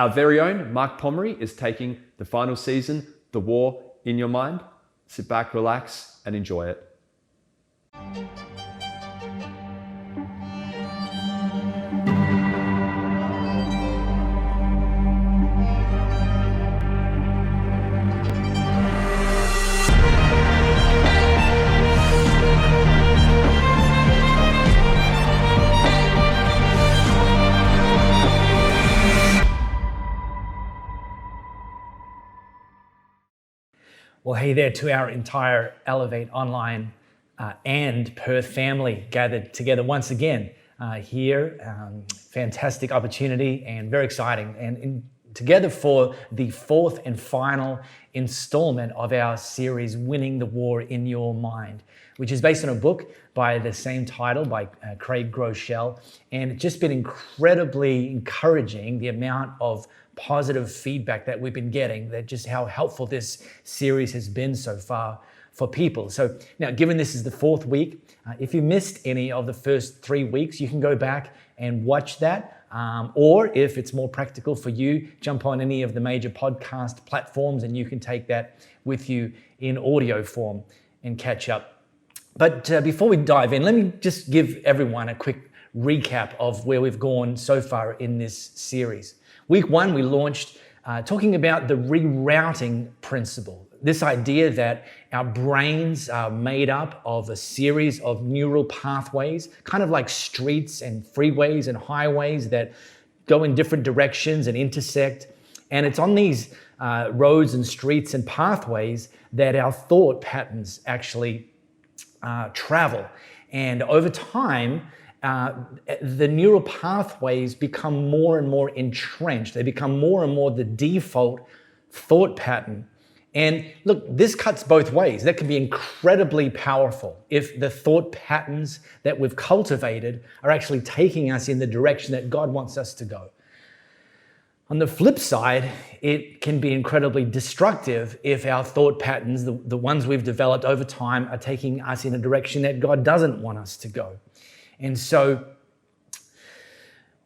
Our very own Mark Pomeroy is taking the final season, The War in Your Mind. Sit back, relax, and enjoy it. Well, hey there to our entire Elevate Online and Perth family gathered together once again here. Fantastic opportunity and very exciting. And together for the fourth and final installment of our series, Winning the War in Your Mind, which is based on a book by the same title by Craig Groeschel. And it's just been incredibly encouraging, the amount of positive feedback that we've been getting, that just how helpful this series has been so far for people. So now, given this is the fourth week, if you missed any of the first 3 weeks, you can go back and watch that. Or if it's more practical for you, jump on any of the major podcast platforms and you can take that with you in audio form and catch up. But before we dive in, let me just give everyone a quick recap of where we've gone so far in this series. Week 1, we launched talking about the rerouting principle. This idea that our brains are made up of a series of neural pathways, kind of like streets and freeways and highways that go in different directions and intersect. And it's on these roads and streets and pathways that our thought patterns actually travel. And over time, the neural pathways become more and more entrenched. They become more and more the default thought pattern. And look, this cuts both ways. That can be incredibly powerful if the thought patterns that we've cultivated are actually taking us in the direction that God wants us to go. On the flip side, it can be incredibly destructive if our thought patterns, the ones we've developed over time, are taking us in a direction that God doesn't want us to go. And so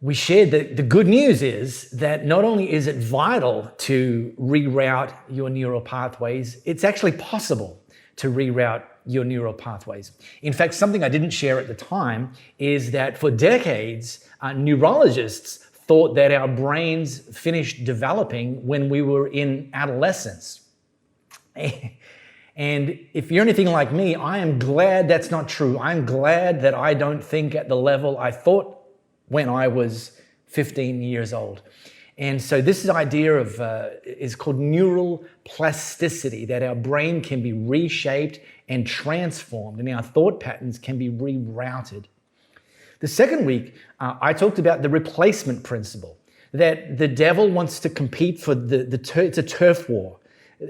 we shared that the good news is that not only is it vital to reroute your neural pathways, it's actually possible to reroute your neural pathways. In fact, something I didn't share at the time is that for decades, neurologists thought that our brains finished developing when we were in adolescence. And if you're anything like me, I am glad that's not true. I'm glad that I don't think at the level I thought when I was 15 years old. And so this idea of is called neural plasticity, that our brain can be reshaped and transformed and our thought patterns can be rerouted. The second week, I talked about the replacement principle, that the devil wants to compete for it's a turf war.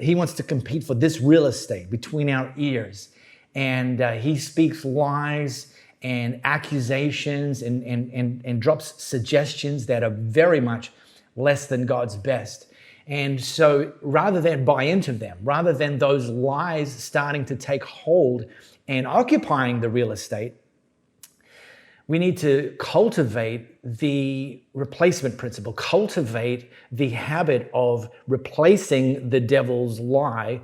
He wants to compete for this real estate between our ears. And he speaks lies and accusations and drops suggestions that are very much less than God's best. And so rather than buy into them, rather than those lies starting to take hold and occupying the real estate, we need to cultivate the replacement principle, cultivate the habit of replacing the devil's lie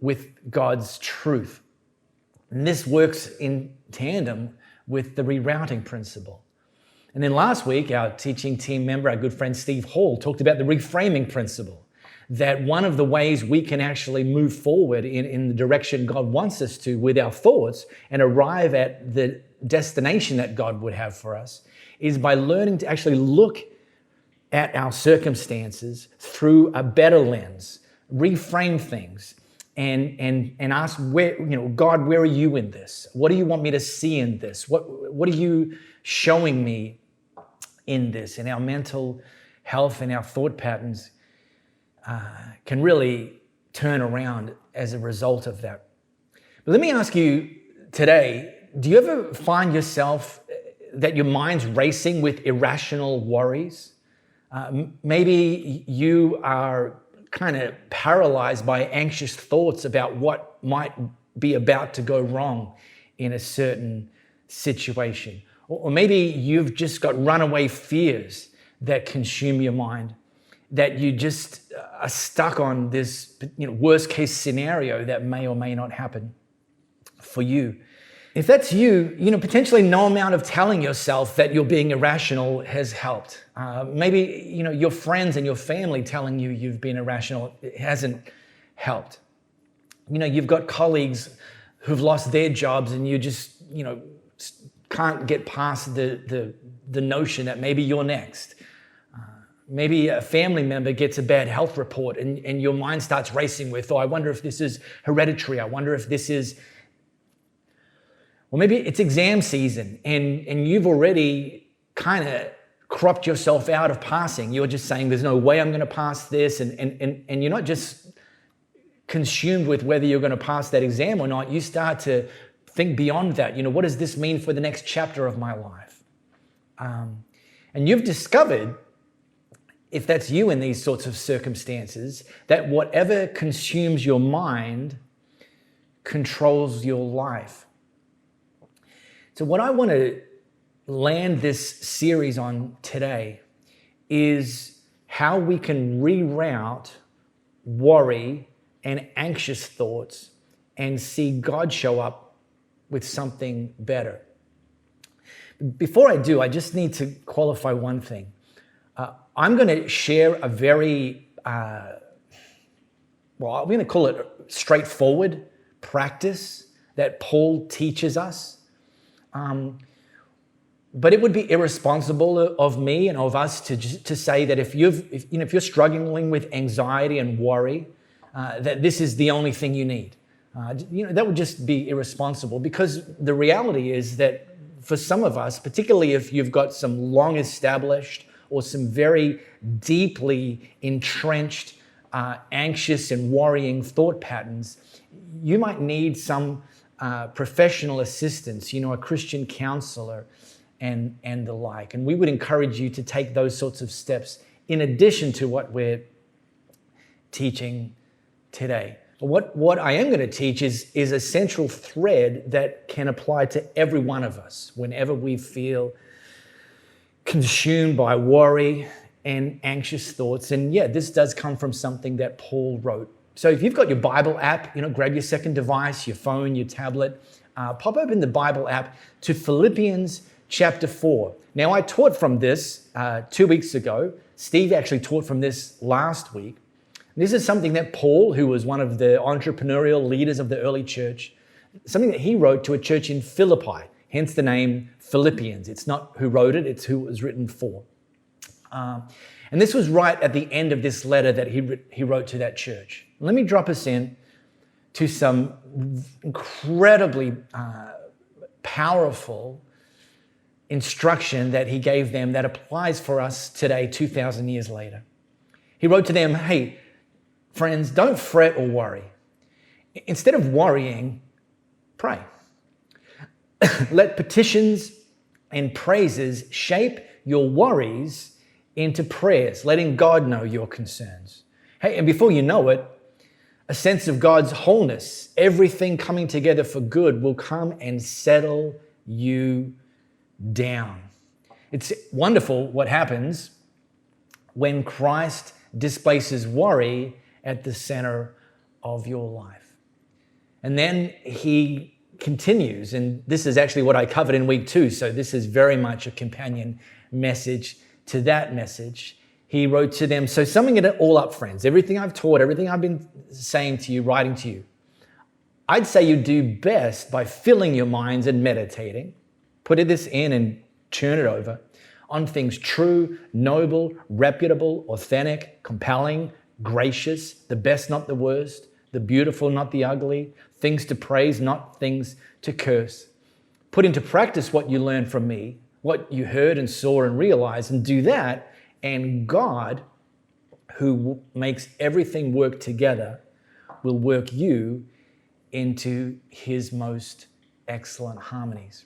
with God's truth. And this works in tandem with the rerouting principle. And then last week, our teaching team member, our good friend Steve Hall, talked about the reframing principle, that one of the ways we can actually move forward in the direction God wants us to with our thoughts and arrive at the destination that God would have for us is by learning to actually look at our circumstances through a better lens, reframe things, and ask, God, where are you in this? What do you want me to see in this? What are you showing me in this? And our mental health and our thought patterns can really turn around as a result of that. But let me ask you today, do you ever find yourself that your mind's racing with irrational worries? Maybe you are kind of paralyzed by anxious thoughts about what might be about to go wrong in a certain situation. Or maybe you've just got runaway fears that consume your mind. that you just are stuck on this worst case scenario that may or may not happen for you. If that's you, potentially no amount of telling yourself that you're being irrational has helped. Maybe, your friends and your family telling you you've been irrational, it hasn't helped. You've got colleagues who've lost their jobs and you just, can't get past the notion that maybe you're next. Maybe a family member gets a bad health report and your mind starts racing with, I wonder if this is hereditary. I wonder if this is... Well, maybe it's exam season and you've already kind of cropped yourself out of passing. You're just saying, there's no way I'm going to pass this. And you're not just consumed with whether you're going to pass that exam or not. You start to think beyond that. What does this mean for the next chapter of my life? And you've discovered, if that's you in these sorts of circumstances, that whatever consumes your mind controls your life. So what I want to land this series on today is how we can reroute worry and anxious thoughts and see God show up with something better. Before I do, I just need to qualify one thing. I'm going to share a very, I'm going to call it straightforward practice that Paul teaches us. But it would be irresponsible of me and of us to say that if you're struggling with anxiety and worry, that this is the only thing you need. That would just be irresponsible, because the reality is that for some of us, particularly if you've got some long established or some very deeply entrenched anxious and worrying thought patterns, you might need some professional assistance, a Christian counselor and the like. And we would encourage you to take those sorts of steps in addition to what we're teaching today. What I am going to teach is a central thread that can apply to every one of us whenever we feel consumed by worry and anxious thoughts. And this does come from something that Paul wrote. So if you've got your Bible app, grab your second device, your phone, your tablet, pop open the Bible app to Philippians chapter 4. Now, I taught from this 2 weeks ago. Steve actually taught from this last week. This is something that Paul, who was one of the entrepreneurial leaders of the early church, something that he wrote to a church in Philippi, hence the name Philippians. It's not who wrote it, it's who it was written for. And this was right at the end of this letter that he wrote to that church. Let me drop us in to some incredibly powerful instruction that he gave them that applies for us today, 2,000 years later. He wrote to them, hey, friends, don't fret or worry. Instead of worrying, pray. Let petitions and praises shape your worries into prayers, letting God know your concerns. Hey, and before you know it, a sense of God's wholeness, everything coming together for good, will come and settle you down. It's wonderful what happens when Christ displaces worry at the center of your life. And then he continues, and this is actually what I covered in week 2, so this is very much a companion message to that message. He wrote to them, so summing it all up, friends, everything I've taught, everything I've been saying to you, writing to you, I'd say you do best by filling your minds and meditating, putting this in and turn it over, on things true, noble, reputable, authentic, compelling, gracious, the best, not the worst, the beautiful, not the ugly, things to praise, not things to curse. Put into practice what you learned from me, what you heard and saw and realized, and do that, and God, who makes everything work together, will work you into his most excellent harmonies.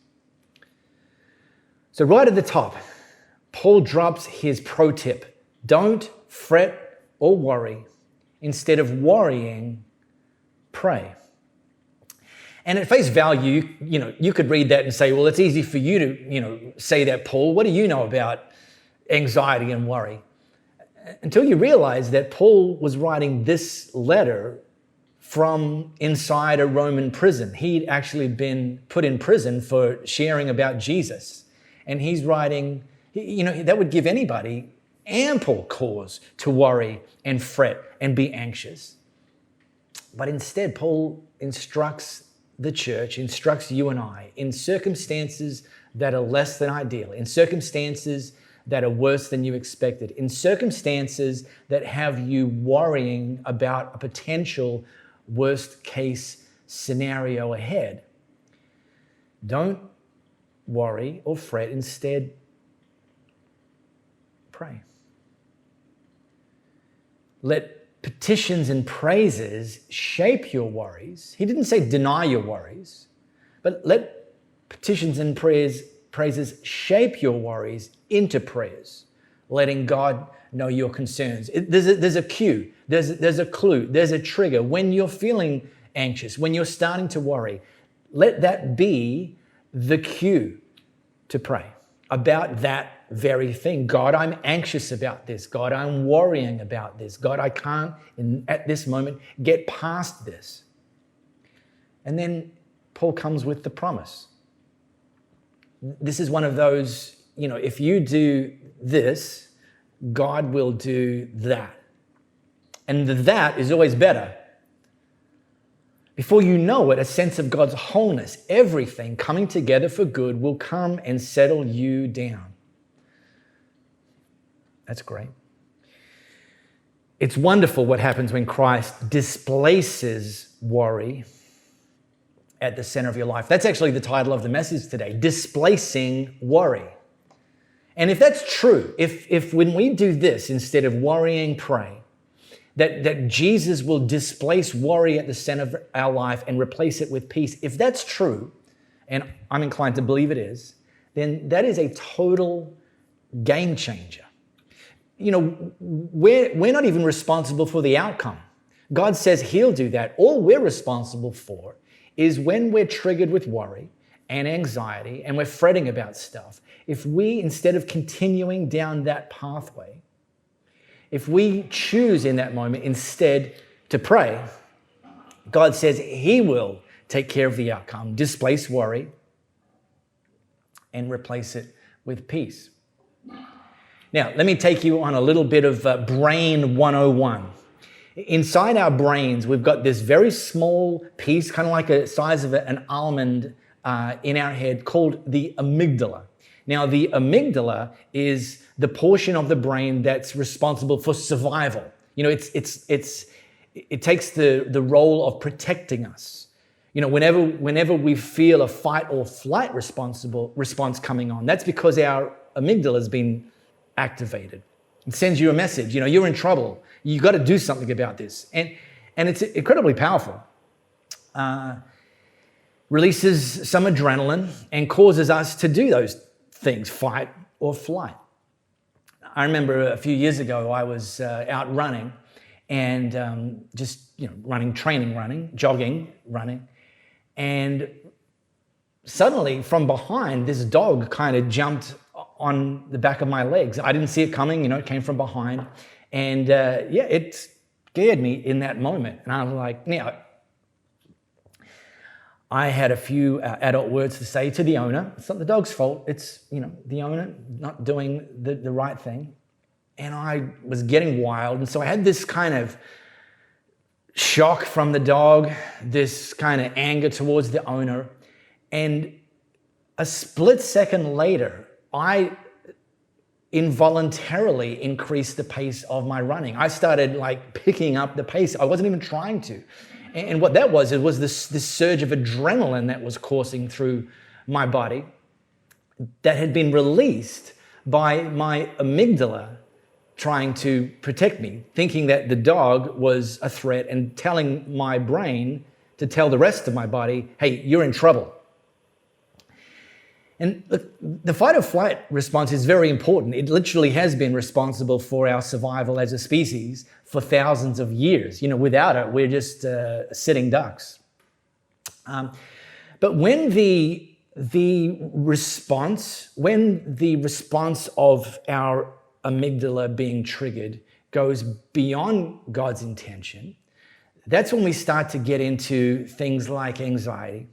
So right at the top, Paul drops his pro tip. Don't fret or worry. Instead of worrying, pray. And at face value, you could read that and say, well, it's easy for you to, say that, Paul. What do you know about anxiety and worry? Until you realize that Paul was writing this letter from inside a Roman prison. He'd actually been put in prison for sharing about Jesus. And he's writing, that would give anybody ample cause to worry and fret and be anxious. But instead, Paul instructs the church, instructs you and I, in circumstances that are less than ideal, in circumstances that are worse than you expected, in circumstances that have you worrying about a potential worst case scenario ahead. Don't worry or fret. Instead, pray. Let petitions and praises shape your worries. He didn't say deny your worries, but let petitions and praises shape your worries into prayers, letting God know your concerns. There's a cue, there's a clue, there's a trigger. When you're feeling anxious, when you're starting to worry, let that be the cue to pray about that very thing. God, I'm anxious about this. God, I'm worrying about this. God, I can't, at this moment, get past this. And then Paul comes with the promise. This is one of those, if you do this, God will do that. And the that is always better. Before you know it, a sense of God's wholeness, everything coming together for good, will come and settle you down. That's great. It's wonderful what happens when Christ displaces worry at the center of your life. That's actually the title of the message today, Displacing Worry. And if that's true, if when we do this, instead of worrying, pray, that Jesus will displace worry at the center of our life and replace it with peace, if that's true, and I'm inclined to believe it is, then that is a total game changer. We're not even responsible for the outcome. God says He'll do that. All we're responsible for is when we're triggered with worry and anxiety and we're fretting about stuff, if we, instead of continuing down that pathway, if we choose in that moment instead to pray, God says He will take care of the outcome, displace worry, and replace it with peace. Now, let me take you on a little bit of Brain 101. Inside our brains, we've got this very small piece, kind of like the size of an almond in our head, called the amygdala. Now, the amygdala is the portion of the brain that's responsible for survival. It takes the role of protecting us. Whenever we feel a fight or flight response coming on, that's because our amygdala has been activated. It sends you a message. You're in trouble. You got to do something about this, and it's incredibly powerful. Releases some adrenaline and causes us to do those things, fight or flight. I remember a few years ago, I was out running and jogging, running. And suddenly from behind, this dog kind of jumped on the back of my legs. I didn't see it coming, it came from behind. And it scared me in that moment. And I was like, I had a few adult words to say to the owner. It's not the dog's fault. It's, the owner not doing the right thing. And I was getting wild. And so I had this kind of shock from the dog, this kind of anger towards the owner. And a split second later, I involuntarily increased the pace of my running. I started picking up the pace. I wasn't even trying to. And what that was, it was this surge of adrenaline that was coursing through my body that had been released by my amygdala trying to protect me, thinking that the dog was a threat and telling my brain to tell the rest of my body, hey, you're in trouble. And look, the fight or flight response is very important. It literally has been responsible for our survival as a species for thousands of years. Without it, we're just sitting ducks. But when the response of our amygdala being triggered goes beyond God's intention, that's when we start to get into things like anxiety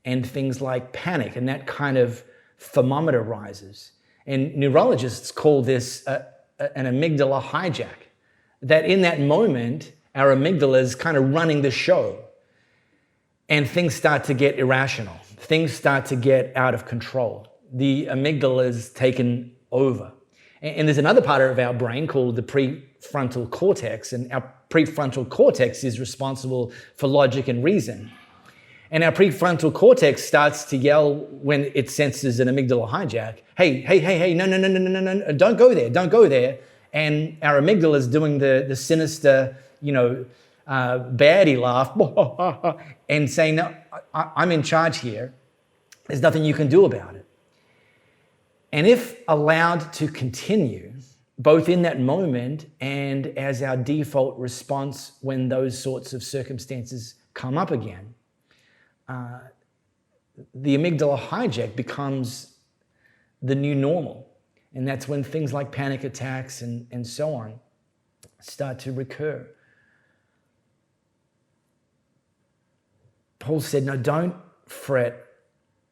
and things like panic, and that kind of thermometer rises. And neurologists call this an amygdala hijack, that in that moment, our amygdala is kind of running the show and things start to get irrational. Things start to get out of control. The amygdala is taken over. And there's another part of our brain called the prefrontal cortex, and our prefrontal cortex is responsible for logic and reason. And our prefrontal cortex starts to yell when it senses an amygdala hijack, hey, no, don't go there. And our amygdala is doing the sinister, baddie laugh and saying, no, I'm in charge here. There's nothing you can do about it. And if allowed to continue, both in that moment and as our default response when those sorts of circumstances come up again, the amygdala hijack becomes the new normal. And that's when things like panic attacks and so on start to recur. Paul said, no, don't fret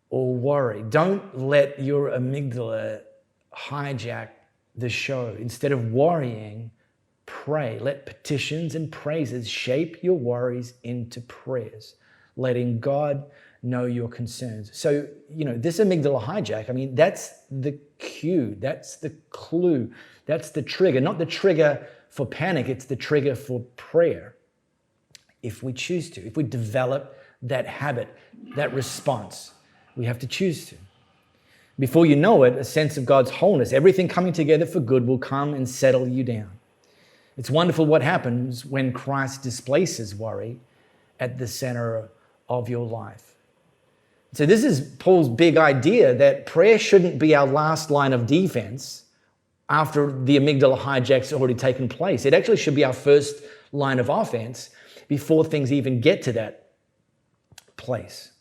or worry. Don't let your amygdala hijack the show. Instead of worrying, pray. Let petitions and praises shape your worries into prayers, letting God know your concerns. So, this amygdala hijack, that's the cue, that's the clue, that's the trigger. Not the trigger for panic, it's the trigger for prayer. If we choose to, if we develop that habit, that response, we have to choose to. Before you know it, a sense of God's wholeness, everything coming together for good, will come and settle you down. It's wonderful what happens when Christ displaces worry at the center of your life. So this is Paul's big idea, that prayer shouldn't be our last line of defense after the amygdala hijack's already taken place. It actually should be our first line of offense before things even get to that place.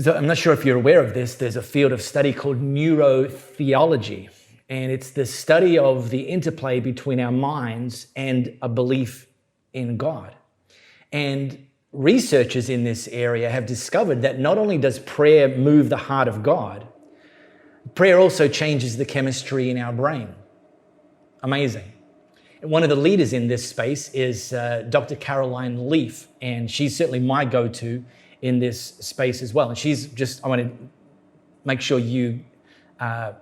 I'm not sure if you're aware of this. There's a field of study called neurotheology, and it's the study of the interplay between our minds and a belief in God. And researchers in this area have discovered that not only does prayer move the heart of God, prayer also changes the chemistry in our brain. Amazing. And one of the leaders in this space is Dr. Caroline Leaf, and she's certainly my go-to in this space as well. And I want to make sure you have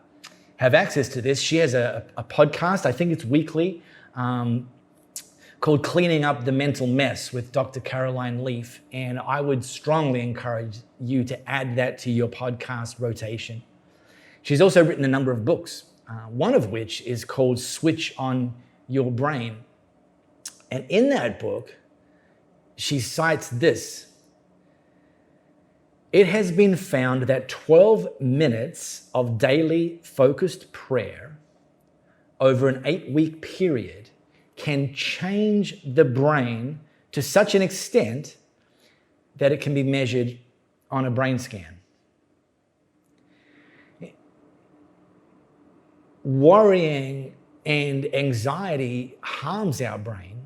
access to this. She has a podcast, I think it's weekly, called Cleaning Up the Mental Mess with Dr. Caroline Leaf. And I would strongly encourage you to add that to your podcast rotation. She's also written a number of books, one of which is called Switch on Your Brain. And in that book, she cites this: it has been found that 12 minutes of daily focused prayer over an 8-week period can change the brain to such an extent that it can be measured on a brain scan. Worrying and anxiety harms our brain,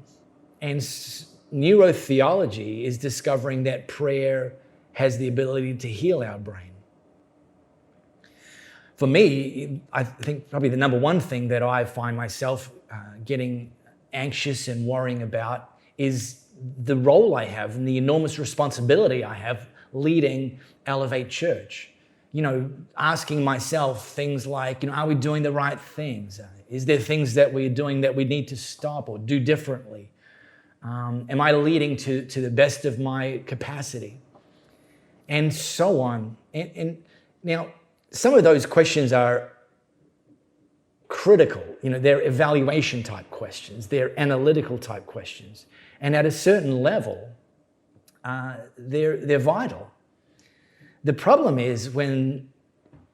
and neurotheology is discovering that prayer has the ability to heal our brain. For me, I think probably the number one thing that I find myself getting anxious and worrying about is the role I have and the enormous responsibility I have leading Elevate Church. Asking myself things like, are we doing the right things? Is there things that we're doing that we need to stop or do differently? Am I leading to the best of my capacity? And so on. And now, some of those questions are critical. They're evaluation type questions. They're analytical type questions. And at a certain level, they're vital. The problem is when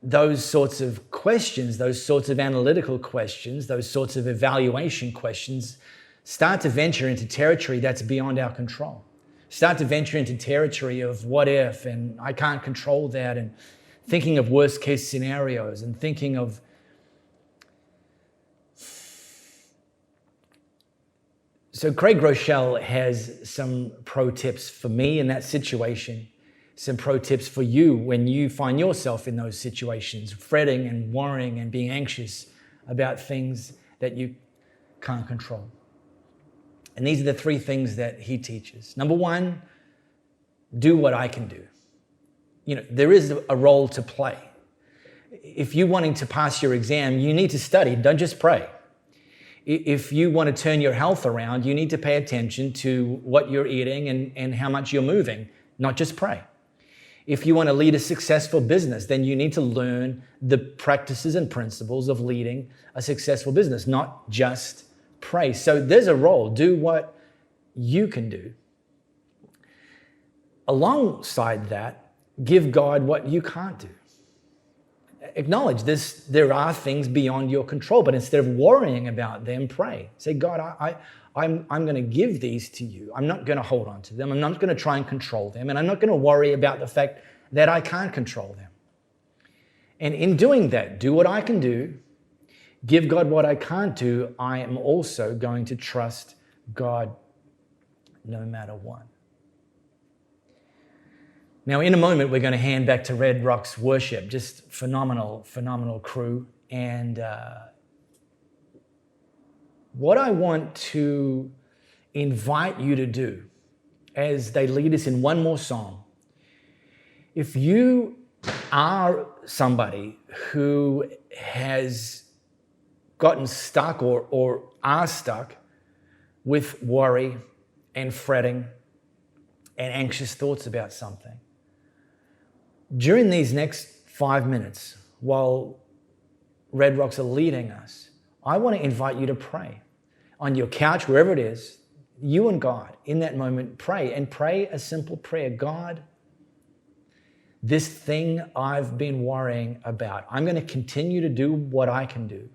those sorts of questions, those sorts of analytical questions, those sorts of evaluation questions start to venture into territory that's beyond our control. Start to venture into territory of what if, and I can't control that, and thinking of worst case scenarios and thinking of So Craig Rochelle has some pro tips for me in that situation, some pro tips for you when you find yourself in those situations, fretting and worrying and being anxious about things that you can't control. And these are the three things that he teaches. Number one, do what I can do. There is a role to play. If you're wanting to pass your exam, you need to study, don't just pray. If you want to turn your health around, you need to pay attention to what you're eating and how much you're moving, not just pray. If you want to lead a successful business, then you need to learn the practices and principles of leading a successful business, not just pray. So there's a role. Do what you can do. Alongside that, give God what you can't do. Acknowledge this. There are things beyond your control, but instead of worrying about them, pray. Say, God, I'm going to give these to you. I'm not going to hold on to them. I'm not going to try and control them. And I'm not going to worry about the fact that I can't control them. And in doing that, do what I can do. Give God what I can't do. I am also going to trust God no matter what. Now, in a moment, we're going to hand back to Red Rock's worship. Just phenomenal, phenomenal crew. And what I want to invite you to do as they lead us in one more song, if you are somebody who has gotten stuck or are stuck with worry and fretting and anxious thoughts about something, during these next 5 minutes, while Red Rocks are leading us, I want to invite you to pray. On your couch, wherever it is, you and God, in that moment, pray. And pray a simple prayer. God, this thing I've been worrying about, I'm going to continue to do what I can do.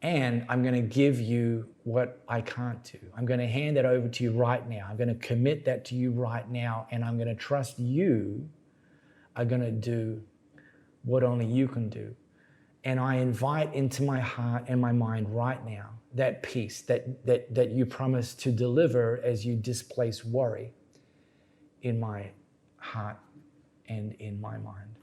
And I'm going to give you what I can't do. I'm going to hand that over to you right now. I'm going to commit that to you right now. And I'm going to trust you are going to do what only you can do. And I invite into my heart and my mind right now that peace that you promise to deliver as you displace worry in my heart and in my mind.